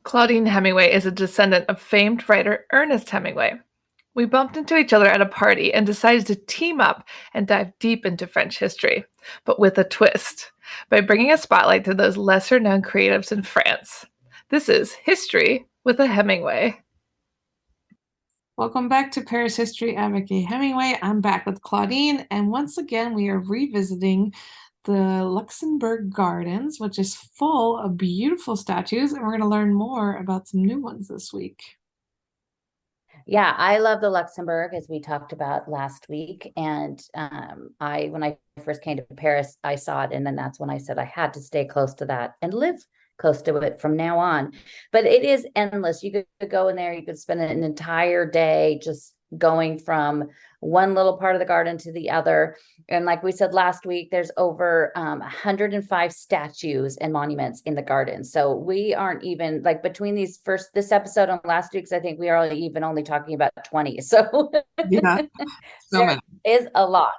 Claudine Hemingway is a descendant of famed writer Ernest Hemingway. We bumped into each other at a party and decided to team up and dive deep into French history, but with a twist, by bringing a spotlight to those lesser known creatives in France. This is History with a Hemingway. Welcome back to Paris History. Avec Hemingway. I'm back with Claudine, and once again, we are revisiting the Luxembourg Gardens, which is full of beautiful statues, and we're going to learn more about some new ones this week. Yeah, I love the Luxembourg, as we talked about last week. And when I first came to Paris, I saw it, and then that's when I said I had to stay close to that and live close to it from now on. But it is endless. You could go in there, you could spend an entire day just going from one little part of the garden to the other. And like we said last week, there's over 105 statues and monuments in the garden. So we aren't even like between this episode and last week's, I think we are only talking about 20. So Yeah, so there many. is a lot.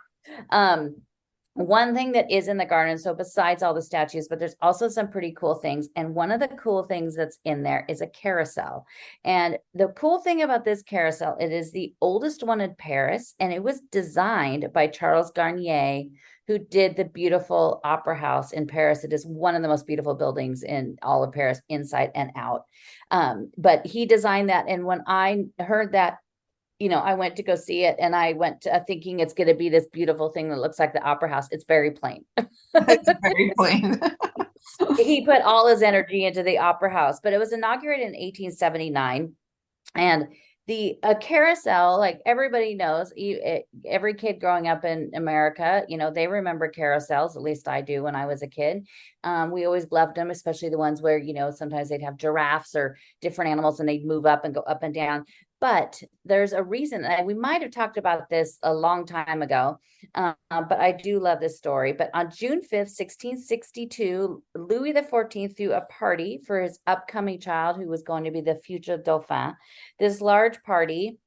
One thing that is in the garden, so besides all the statues, but there's also some pretty cool things. And one of the cool things that's in there is a carousel. And the cool thing about this carousel, it is the oldest one in Paris, and it was designed by Charles Garnier, who did the beautiful Opera House in Paris. It is one of the most beautiful buildings in all of Paris, inside and out. But he designed that. And when I heard that, I went to go see it, and I went thinking it's going to be this beautiful thing that looks like the Opera House. It's very plain. It's very plain. He put all his energy into the Opera House, but it was inaugurated in 1879. And the carousel, like everybody knows, every kid growing up in America, they remember carousels. At least I do. When I was a kid, we always loved them, especially the ones where sometimes they'd have giraffes or different animals, and they'd move up and go up and down. But there's a reason, and we might have talked about this a long time ago, but I do love this story. But on June 5th, 1662, Louis XIV threw a party for his upcoming child, who was going to be the future Dauphin. This large party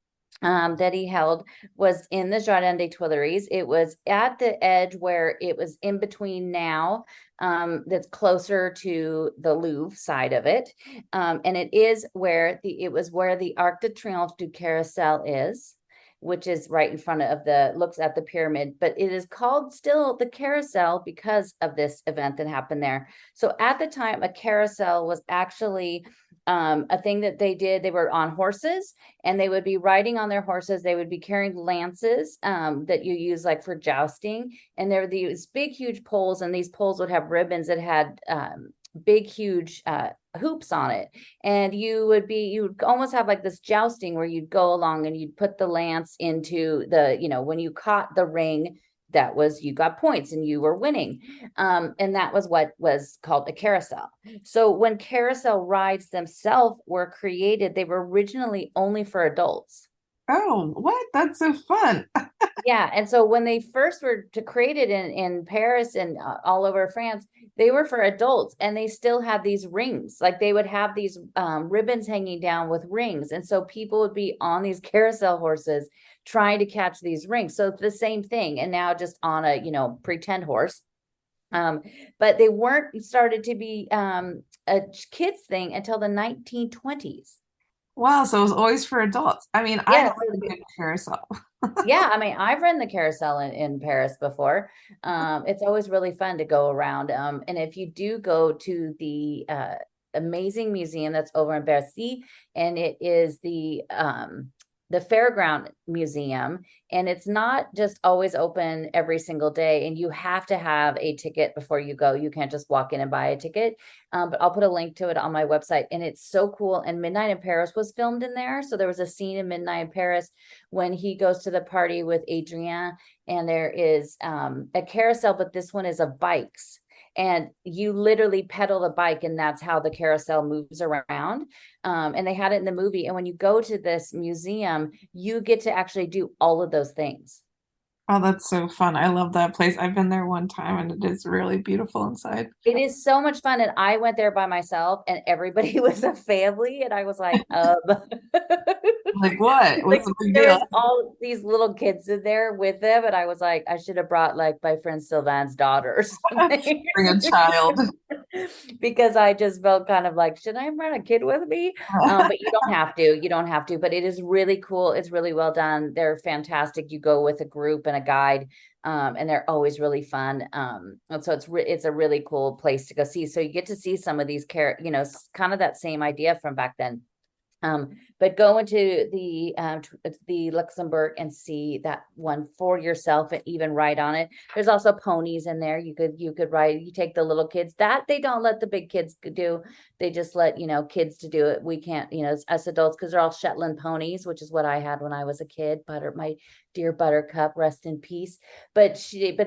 that he held was in the Jardin des Tuileries. It was at the edge where it was in between now, that's closer to the Louvre side of it. And it is where the Arc de Triomphe du Carrousel is, which is right in front of looks at the pyramid, but it is called still the carousel because of this event that happened there. So at the time, a carousel was actually a thing that they did. They were on horses, and they would be riding on their horses. They would be carrying lances that you use like for jousting. And there were these big, huge poles, and these poles would have ribbons that had big, huge hoops on it. And you would almost have like this jousting where you'd go along and you'd put the lance into when you caught the ring, you got points and you were winning. And that was what was called a carousel. So when carousel rides themselves were created, they were originally only for adults. Oh, what? That's so fun. Yeah. And so when they first were created in Paris and all over France, they were for adults, and they still had these rings. Like they would have these ribbons hanging down with rings. And so people would be on these carousel horses trying to catch these rings. So it's the same thing. And now just on a, pretend horse. But they weren't started to be a kids thing until the 1920s. Wow, so it was always for adults. I mean, I Yeah. love a good carousel. Yeah, I mean, I've ridden the carousel in Paris before. It's always really fun to go around. And if you do go to the amazing museum that's over in Bercy, and it is the Fairground Museum, and it's not just always open every single day, and you have to have a ticket before you go. You can't just walk in and buy a ticket. But I'll put a link to it on my website, and it's so cool. And Midnight in Paris was filmed in there. So there was a scene in Midnight in Paris when he goes to the party with Adrien, and there is a carousel, but this one is of bikes. And you literally pedal the bike, and that's how the carousel moves around. And they had it in the movie. And when you go to this museum, you get to actually do all of those things. Oh, that's so fun. I love that place. I've been there one time, and it is really beautiful inside. It is so much fun. And I went there by myself, and everybody was a family. And I was like, Like what? Like What's the big there deal? was all these little kids in there with them, and I was like, I should have brought like my friend Sylvan's daughter or something. Bring a child. Because I just felt kind of like, should I bring a kid with me? But you don't have to. You don't have to. But it is really cool. It's really well done. They're fantastic. You go with a group and a guide, and they're always really fun. And so it's a really cool place to go see. So you get to see some of these kind of that same idea from back then. But go into the Luxembourg and see that one for yourself and even ride on it. There's also ponies in there. You could ride. You take the little kids. That they don't let the big kids do. They just let kids to do it. We can't, us adults, because they're all Shetland ponies, which is what I had when I was a kid. My dear Buttercup, rest in peace. But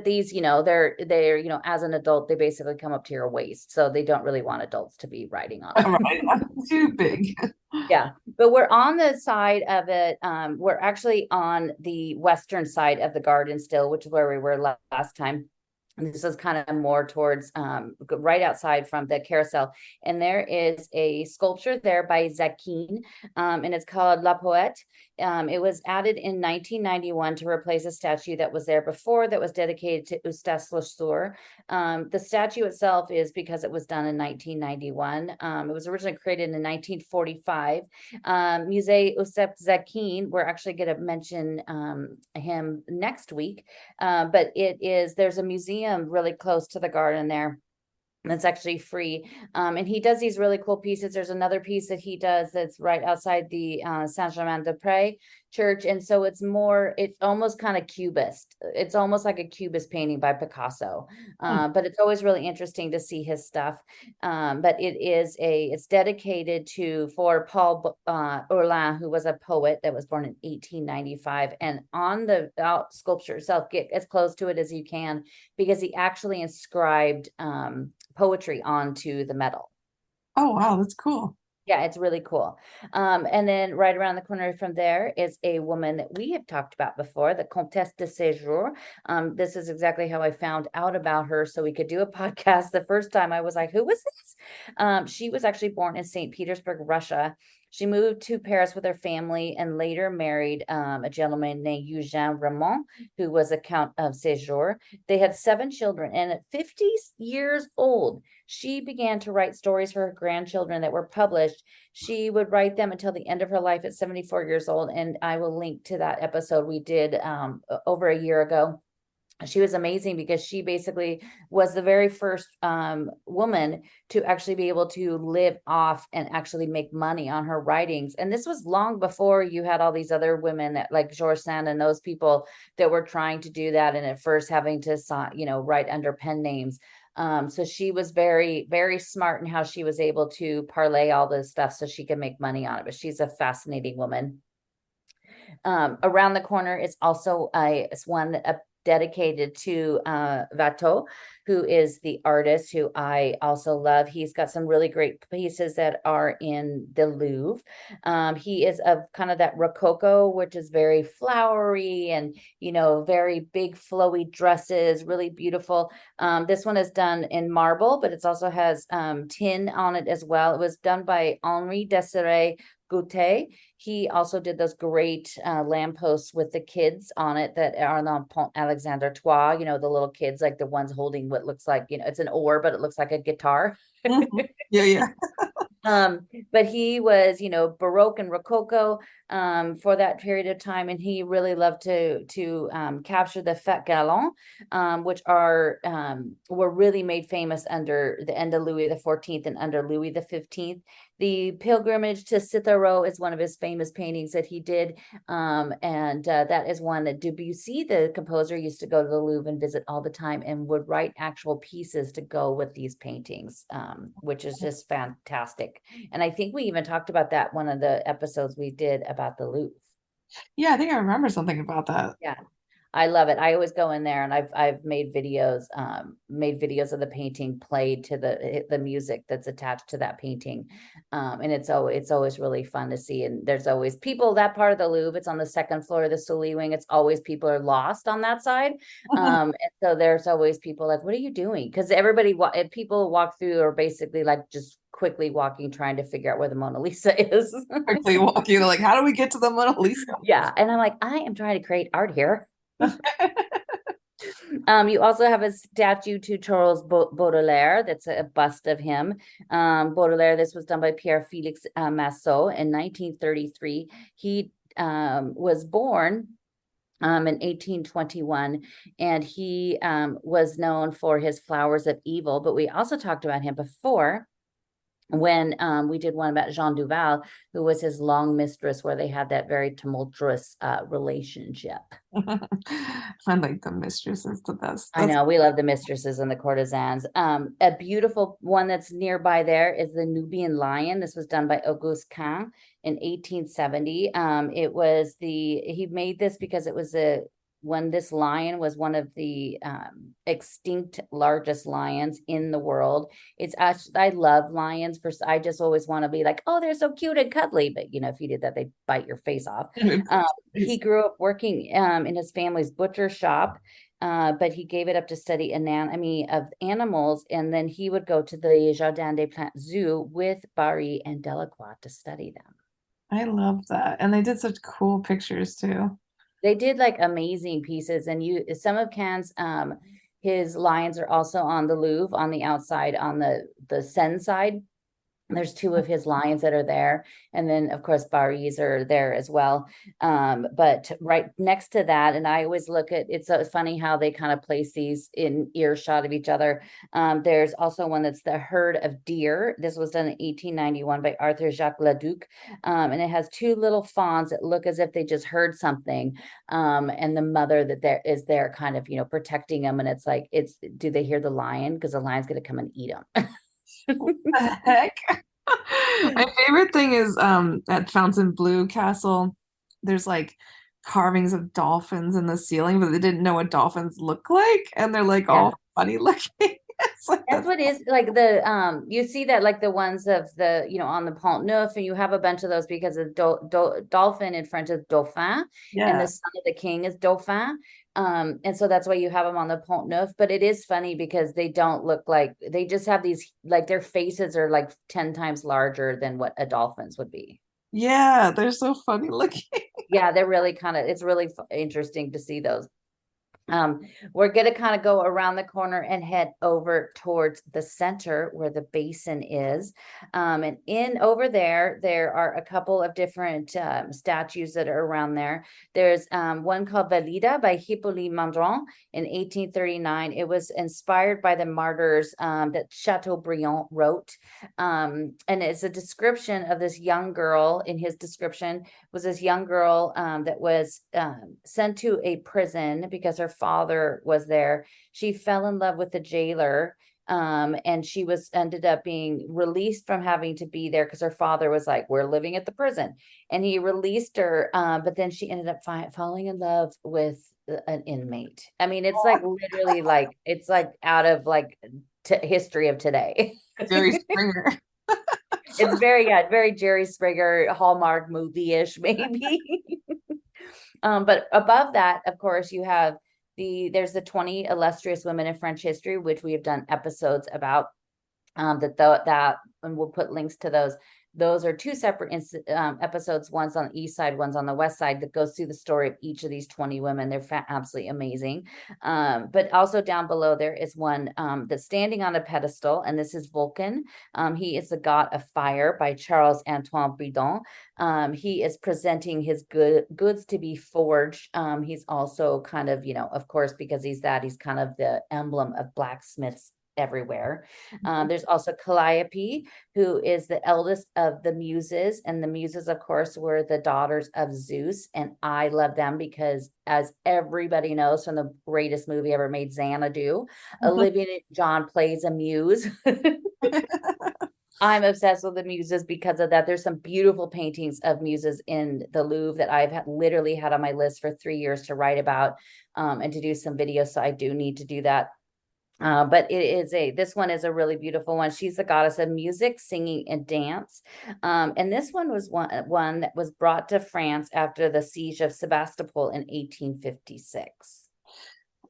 these, they're as an adult, they basically come up to your waist, so they don't really want adults to be riding on them. Right. Too big. Yeah, but we're on the side of it. We're actually on the western side of the garden still, which is where we were last time. And this is kind of more towards right outside from the carousel. And there is a sculpture there by Zakin, and it's called La Poète. It was added in 1991 to replace a statue that was there before that was dedicated to Eustace Lesueur. The statue itself is because it was done in 1991. It was originally created in 1945. Musée Eustace Zakin, we're actually going to mention him next week, but there's a museum really close to the garden there. That's actually free. And he does these really cool pieces. There's another piece that he does that's right outside the Saint-Germain-des-Prés church. And so it's almost kind of cubist. It's almost like a cubist painting by Picasso. But it's always really interesting to see his stuff. But it's dedicated for Paul Orlin, who was a poet that was born in 1895. And on the sculpture itself, get as close to it as you can, because he actually inscribed poetry onto the metal. Oh, wow, that's cool. Yeah, it's really cool. And then right around the corner from there is a woman that we have talked about before, the Comtesse de Séjour. This is exactly how I found out about her, so we could do a podcast. The first time I was like, who was this? She was actually born in St. Petersburg, Russia. She moved to Paris with her family and later married a gentleman named Eugène Ramon, who was a Count of Séjour. They had 7 children, and at 50 years old, she began to write stories for her grandchildren that were published. She would write them until the end of her life at 74 years old, and I will link to that episode we did over a year ago. She was amazing because she basically was the very first woman to actually be able to live off and actually make money on her writings. And this was long before you had all these other women that like George Sand and those people that were trying to do that. And at first having to, write under pen names. So she was very, very smart in how she was able to parlay all this stuff so she could make money on it. But she's a fascinating woman. Around the corner is also one dedicated to Watteau, who is the artist who I also love. He's got some really great pieces that are in the Louvre. He is of kind of that Rococo, which is very flowery and, very big flowy dresses, really beautiful. This one is done in marble, but it also has tin on it as well. It was done by Henri Desiré Goutet. He also did those great lampposts with the kids on it that are on the Pont Alexandre Trois, the little kids, like the ones holding what looks like, it's an oar, but it looks like a guitar. Yeah. But he was, Baroque and Rococo for that period of time, and he really loved to capture the fêtes galants, which were really made famous under the end of Louis XIV and under Louis XV. The Pilgrimage to Citeaux is one of his famous paintings that he did, and that is one that Debussy, the composer, used to go to the Louvre and visit all the time and would write actual pieces to go with these paintings, which is just fantastic. And I think we even talked about that one of the episodes we did about the Louvre. Yeah, I think I remember something about that. Yeah. I love it. I always go in there, and I've made videos of the painting played to the music that's attached to that painting, and it's always really fun to see. And there's always people, that part of the Louvre, it's on the second floor of the Sully wing. It's always people are lost on that side, and so there's always people like, what are you doing? Because people walk through are basically like just quickly walking, trying to figure out where the Mona Lisa is. Quickly walking, like, how do we get to the Mona Lisa? Yeah. And I'm like, I am trying to create art here. You also have a statue to Charles Baudelaire. That's a bust of him. Baudelaire, this was done by Pierre Félix Massot in 1933. He was born in 1821, and he was known for his Flowers of Evil, but we also talked about him before when we did one about Jean Duval, who was his long mistress, where they had that very tumultuous relationship. I like the mistresses the best. I know, we love the mistresses and the courtesans. A beautiful one that's nearby there is the Nubian lion. This was done by Auguste Kahn in 1870. He made this because it was when this lion was one of the extinct largest lions in the world. It's actually, I love lions. I just always want to be like, oh, they're so cute and cuddly. But if you did that, they'd bite your face off. He grew up working in his family's butcher shop. But he gave it up to study anatomy of animals, and then he would go to the Jardin des Plantes Zoo with Barye and Delacroix to study them. I love that. And they did such cool pictures too. They did like amazing pieces, and some of Cannes, his lions are also on the Louvre on the outside, on the Seine side. There's two of his lions that are there. And then, of course, Barye's are there as well. But right next to that, and I always look at, it's so funny how they kind of place these in earshot of each other. There's also one that's the Herd of Deer. This was done in 1891 by Arthur Jacques Leduc. And it has two little fawns that look as if they just heard something. And the mother that is there kind of, protecting them. And it's like, do they hear the lion? Because the lion's going to come and eat them. What the heck? My favorite thing is at Fontainebleau Castle, there's like carvings of dolphins in the ceiling, but they didn't know what dolphins look like, and they're like all funny looking. That's what is like you see that like the ones of the on the Pont Neuf, and you have a bunch of those because of dolphin in French is dauphin, and the son of the king is dauphin. And so that's why you have them on the Pont Neuf. But it is funny because they don't look like, they just have these, like their faces are like 10 times larger than what a dolphin's would be. Yeah, they're so funny looking. Yeah, they're really it's really interesting to see those. We're going to kind of go around the corner and head over towards the center where the basin is. And over there are a couple of different statues that are around there. There's one called Valida by Hippolyte Mandron in 1839. It was inspired by the martyrs that Chateaubriand wrote. And it's a description of this young girl. In his description was this young girl that was sent to a prison because her father was there. She fell in love with the jailer, and she ended up being released from having to be there because her father was like, we're living at the prison, and he released her, but then she ended up falling in love with an inmate. I mean, it's like literally like it's like out of like history of today. Jerry Springer. It's very Jerry Springer, Hallmark movie-ish maybe. But above that, of course, you have there's the 20 illustrious women in French history, which we have done episodes about, and we'll put links to those. Those are two separate episodes. One's on the east side, one's on the west side, that goes through the story of each of these 20 women. They're absolutely amazing. But also down below there is one that's standing on a pedestal, and this is Vulcan. He is the god of fire by Charles Antoine Bridon. He is presenting his goods to be forged. He's also kind of, of course, because he's kind of the emblem of blacksmiths everywhere. There's also Calliope, who is the eldest of the muses, and the muses, of course, were the daughters of Zeus, and I love them because, as everybody knows from the greatest movie ever made, Xanadu, Olivia Newton-John plays a muse. I'm obsessed with the muses because of that. There's some beautiful paintings of muses in the Louvre that I've literally had on my list for 3 years to write about and to do some videos, so I do need to do that. But this one is a really beautiful one. She's the goddess of music, singing, and dance. And this one was one that was brought to France after the siege of Sebastopol in 1856.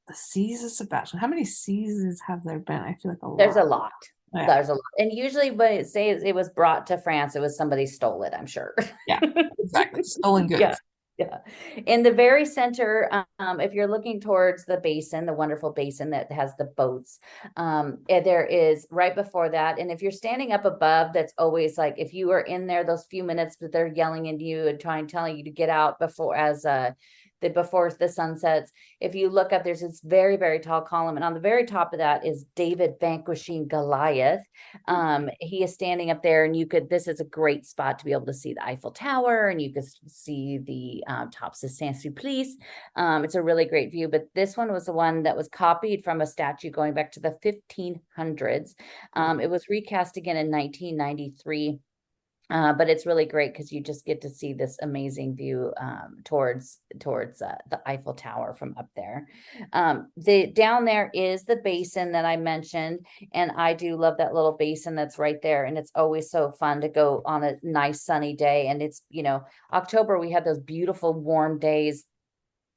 The siege of Sebastopol. How many sieges have there been? I feel like There's a lot. Yeah, There's a lot. And usually when it says it was brought to France, it was somebody stole it, I'm sure. yeah, exactly. Stolen Yeah. goods. Yeah. In the very center, if you're looking towards the basin, the wonderful basin that has the boats, there is right before that. And if you're standing up above, that's always like if you are in there those few minutes that they're yelling at you and telling you to get out before the sun sets. If you look up, there's this very, very tall column. And on the very top of that is David vanquishing Goliath. He is standing up there, and this is a great spot to be able to see the Eiffel Tower, and you could see the tops of Saint-Sulpice. It's a really great view, but this one was the one that was copied from a statue going back to the 1500s. It was recast again in 1993. But it's really great because you just get to see this amazing view towards the Eiffel Tower from up there. Down there is the basin that I mentioned, and I do love that little basin that's right there. And it's always so fun to go on a nice sunny day. And it's October, we have those beautiful warm days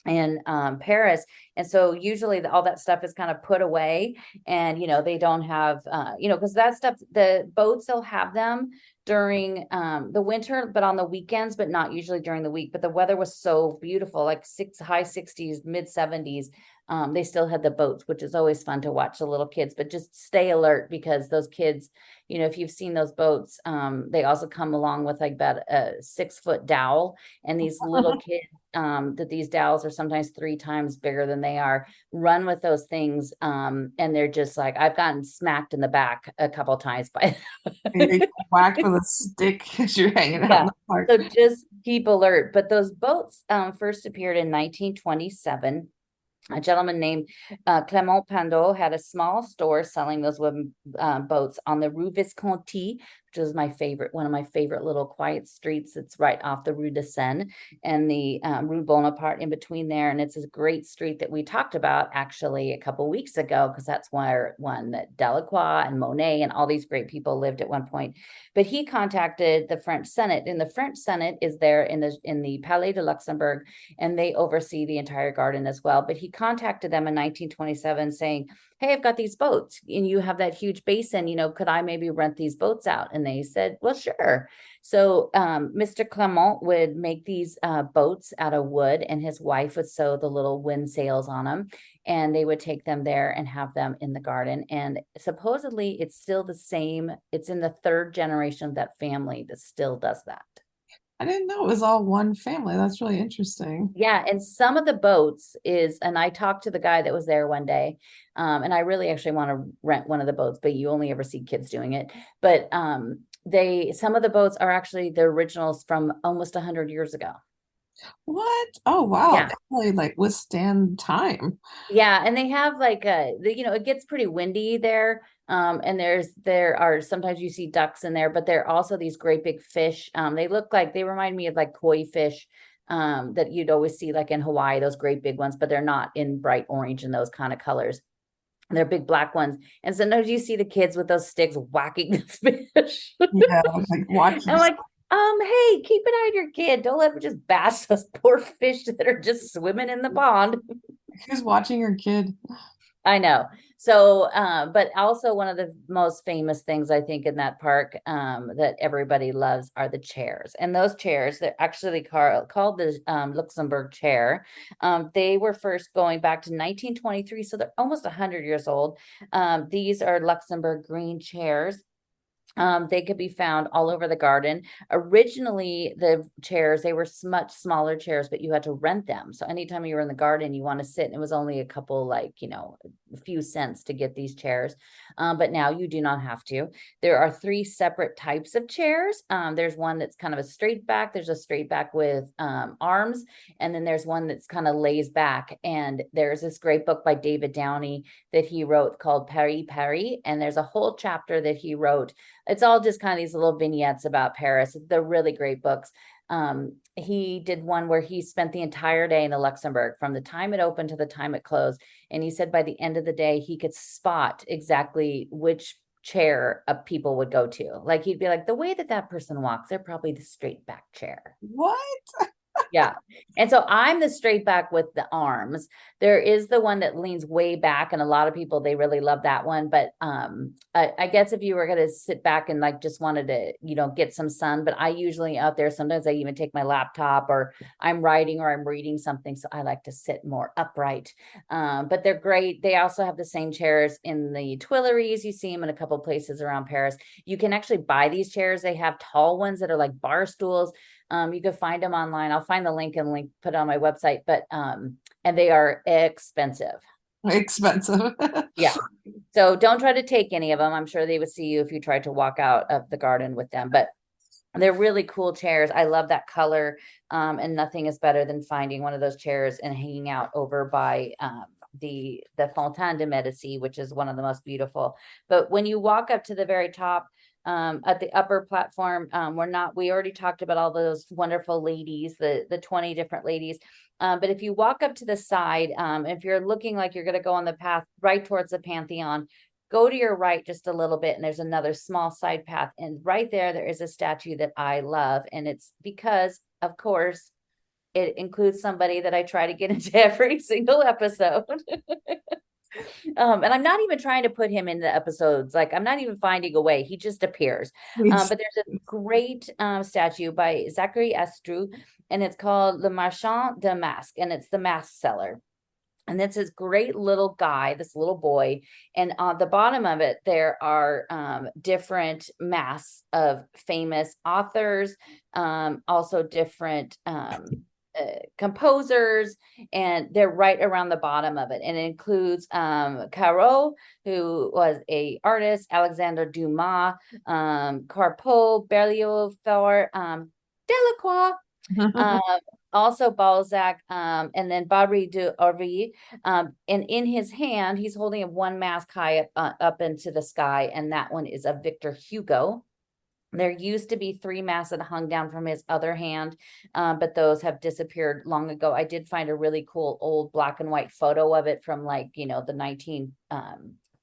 in Paris, and so usually all that stuff is kind of put away, and they don't have because that stuff, the boats, they'll have them during the winter, but on the weekends, but not usually during the week. But the weather was so beautiful, like high 60s, mid 70s. They still had the boats, which is always fun to watch the little kids, but just stay alert because those kids, if you've seen those boats, they also come along with like about a 6-foot dowel, and these little kids, that these dowels are sometimes 3 times bigger than they are, run with those things. And they're just like, I've gotten smacked in the back a couple of times by You get whacked with a stick as you're hanging out in the park. So just keep alert. But those boats first appeared in 1927. A gentleman named Clement Pandot had a small store selling those wooden boats on the Rue Visconti, which is one of my favorite little quiet streets. It's right off the Rue de Seine and the Rue Bonaparte in between there. And it's a great street that we talked about actually a couple weeks ago, because that's one that Delacroix and Monet and all these great people lived at one point. But he contacted the French Senate, and the French Senate is there in the Palais de Luxembourg, and they oversee the entire garden as well. But he contacted them in 1927 saying, hey, I've got these boats and you have that huge basin, could I maybe rent these boats out? And they said, well, sure. So Mr. Clement would make these boats out of wood, and his wife would sew the little wind sails on them, and they would take them there and have them in the garden. And supposedly it's still the same. It's in the 3rd generation of that family that still does that. I didn't know it was all one family. That's really interesting. Yeah, and some of the boats and I talked to the guy that was there one day, and I really actually want to rent one of the boats, but you only ever see kids doing it. But some of the boats are actually the originals from almost 100 years ago. What? Oh, wow. Yeah. They really like withstand time. Yeah, and they have like it gets pretty windy there. And there are sometimes you see ducks in there, but there are also these great big fish. They remind me of like koi fish that you'd always see like in Hawaii, those great big ones, but they're not in bright orange and those kind of colors. They're big black ones. And sometimes you see the kids with those sticks whacking the fish. Yeah, like watching. I'm like, hey, keep an eye on your kid. Don't let him just bash those poor fish that are just swimming in the pond. Who's watching your kid? I know. So, but also one of the most famous things I think in that park that everybody loves are the chairs. And those chairs, they're actually called the Luxembourg chair. They were first going back to 1923, so they're almost 100 years old. These are Luxembourg green chairs. They could be found all over the garden. Originally, the chairs, they were much smaller chairs, but you had to rent them. So anytime you were in the garden, you want to sit, and it was only a couple, a few cents to get these chairs. But now you do not have to. There are 3 separate types of chairs. There's one that's kind of a straight back. There's a straight back with arms. And then there's one that's kind of lays back. And there's this great book by David Downey that he wrote called Paris, Paris. And there's a whole chapter that he wrote. It's all just kind of these little vignettes about Paris. They're really great books. He did one where he spent the entire day in the Luxembourg from the time it opened to the time it closed. And he said by the end of the day, he could spot exactly which chair people would go to. Like he'd be like, the way that person walks, they're probably the straight back chair. What? Yeah. And so I'm the straight back with the arms. There is the one that leans way back, and a lot of people, they really love that one. But I guess if you were going to sit back and like just wanted to, get some sun, but I usually out there, sometimes I even take my laptop, or I'm writing or I'm reading something. So I like to sit more upright. But they're great. They also have the same chairs in the Tuileries. You see them in a couple places around Paris. You can actually buy these chairs. They have tall ones that are like bar stools. You can find them online. I'll find the link and put it on my website, but and they are expensive. Expensive. Yeah. So don't try to take any of them. I'm sure they would see you if you tried to walk out of the garden with them, but they're really cool chairs. I love that color. And nothing is better than finding one of those chairs and hanging out over by the Fontaine de Medici, which is one of the most beautiful. But when you walk up to the very top, at the upper platform, we already talked about all those wonderful ladies, the 20 different ladies. But if you walk up to the side, if you're looking like you're going to go on the path right towards the Pantheon, go to your right just a little bit, and there's another small side path. And right there is a statue that I love. And it's because, of course, it includes somebody that I try to get into every single episode. And I'm not even trying to put him in the episodes. Like, I'm not even finding a way. He just appears. But there's a great statue by Zachary Estru, and it's called Le Marchand de Masques, and it's the mask seller. And it's this great little guy, this little boy. And on the bottom of it, there are different masks of famous authors, also different composers, and they're right around the bottom of it. And it includes Caro, who was a artist, Alexander Dumas, Carpeau, Berlioz, Faure, Delacroix, also Balzac, and then Barry de Orville. And in his hand, he's holding one mask high up into the sky, and that one is of Victor Hugo. There used to be 3 masks that hung down from his other hand, but those have disappeared long ago. I did find a really cool old black and white photo of it from the 1930s,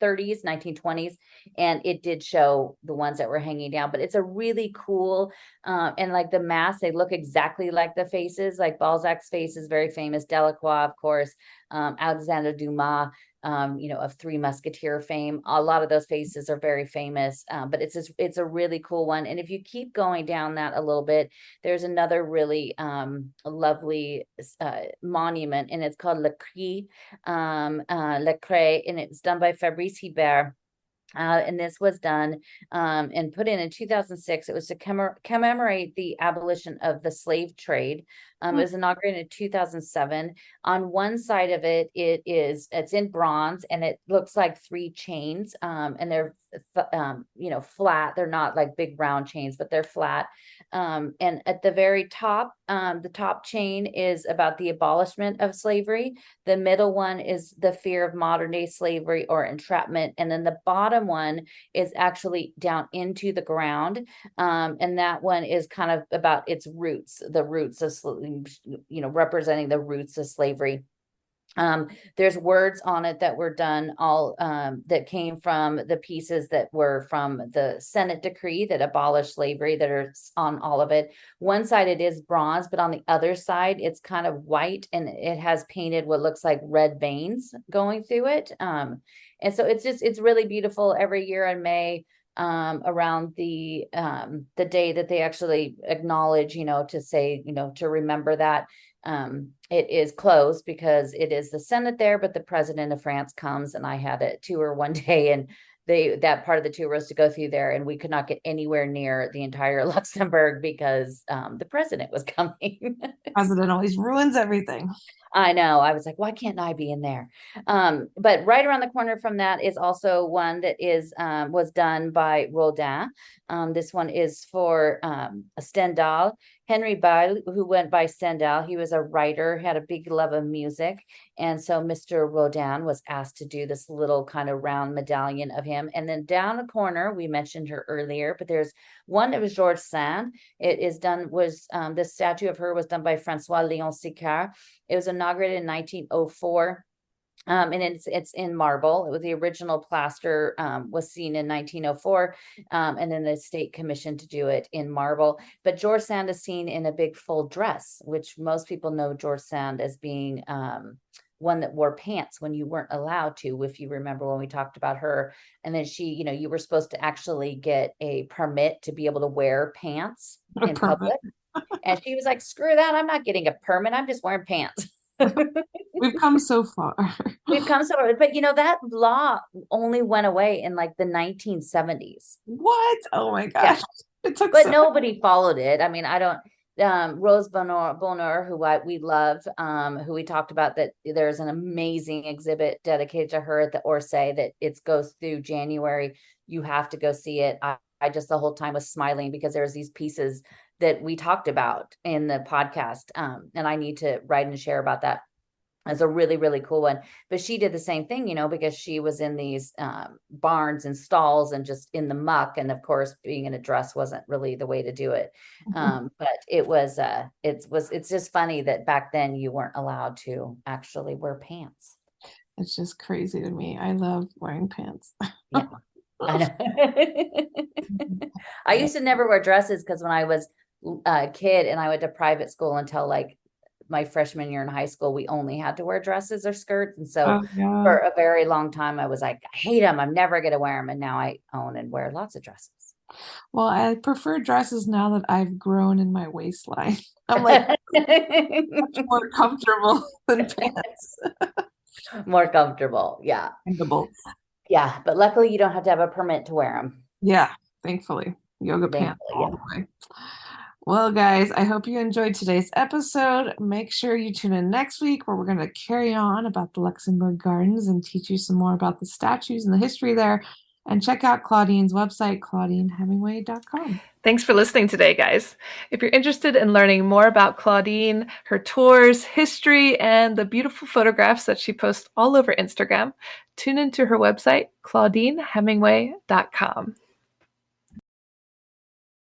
1920s, and it did show the ones that were hanging down. But it's a really cool, and like the masks, they look exactly like the faces. Like Balzac's face is very famous, Delacroix, of course, Alexander Dumas, of Three Musketeer fame. A lot of those faces are very famous, but it's a really cool one. And if you keep going down that a little bit, there's another really lovely monument, and it's called Le Cri, Le Cray, and it's done by Fabrice Hibert. And this was done and put in 2006. It was to commemorate the abolition of the slave trade. It was inaugurated in 2007. On one side of it, it's in bronze, and it looks like 3 chains, and they're flat. They're not like big round chains, but they're flat. And at the very top, the top chain is about the abolishment of slavery. The middle one is the fear of modern day slavery or entrapment. And then the bottom one is actually down into the ground. And that one is kind of about its roots, the roots of, representing the roots of slavery. There's words on it that were done all that came from the pieces that were from the Senate decree that abolished slavery that are on all of it. One side it is bronze, but on the other side it's kind of white, and it has painted what looks like red veins going through it. And so it's really beautiful. Every year in May, around the day that they actually acknowledge, to say, to remember that. It is closed because it is the Senate there, but the president of France comes, and I had a tour one day, and that part of the tour was to go through there, and we could not get anywhere near the entire Luxembourg because the president was coming. President always ruins everything. I know. I was like, why can't I be in there? But right around the corner from that is also one that was done by Rodin. This one is for Stendhal. Henry Byle, who went by Stendhal, he was a writer, had a big love of music. And so Mr. Rodin was asked to do this little kind of round medallion of him. And then down the corner, we mentioned her earlier, but there's one that was George Sand. The statue of her was done by Francois Léon Sicard. It was inaugurated in 1904. And it's in marble. It was the original plaster was seen in 1904, and then the state commissioned to do it in marble. But George Sand is seen in a big full dress, which most people know George Sand as being one that wore pants when you weren't allowed to, if you remember when we talked about her. And then she, you were supposed to actually get a permit to be able to wear pants A in permit. public. And she was like, screw that, I'm not getting a permit, I'm just wearing pants. We've come so far. We've come so far, but that law only went away in like the 1970s. What? Oh my gosh. It took But nobody followed it. I mean, I don't Rose Bonheur, who we love, who we talked about, that there's an amazing exhibit dedicated to her at the Orsay that it goes through January. You have to go see it. I just the whole time was smiling because there's these pieces that we talked about in the podcast. And I need to write and share about that. It's a really, really cool one. But she did the same thing, because she was in these barns and stalls and just in the muck. And of course, being in a dress wasn't really the way to do it. But it's just funny that back then you weren't allowed to actually wear pants. It's just crazy to me. I love wearing pants. Yeah. I know. I used to never wear dresses because when I was a kid and I went to private school until like my freshman year in high school, we only had to wear dresses or skirts. And so for a very long time, I was like, I hate them. I'm never going to wear them. And now I own and wear lots of dresses. Well, I prefer dresses now that I've grown in my waistline. I'm like much more comfortable than pants. More comfortable. Yeah. Yeah. But luckily you don't have to have a permit to wear them. Yeah. Thankfully. Yoga pants all the way. Well, guys, I hope you enjoyed today's episode. Make sure you tune in next week where we're going to carry on about the Luxembourg Gardens and teach you some more about the statues and the history there. And check out Claudine's website, ClaudineHemingway.com. Thanks for listening today, guys. If you're interested in learning more about Claudine, her tours, history, and the beautiful photographs that she posts all over Instagram, tune into her website, ClaudineHemingway.com.